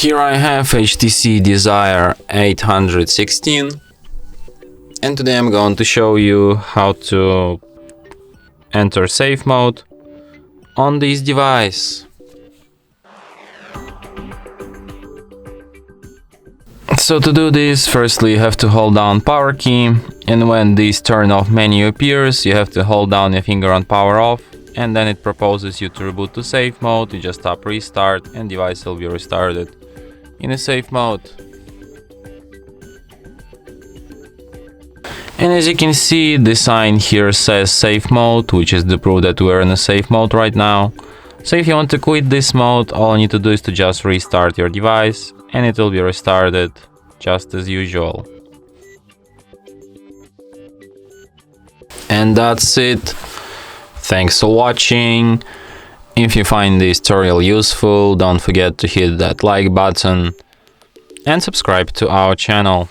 Here I have HTC Desire 816, and today I'm going to show you how to enter safe mode on this device. So to do this, firstly you have to hold down power key, and when this turn off menu appears, you have to hold down your finger on power off, and then it proposes you to reboot to safe mode. You just tap restart and device will be restarted in a safe mode. And as you can see, the sign here says safe mode, which is the proof that we're in a safe mode right now. So if you want to quit this mode, all you need to do is to just restart your device and it will be restarted just as usual. And that's it. Thanks for watching. If you find this tutorial useful, don't forget to hit that like button and subscribe to our channel.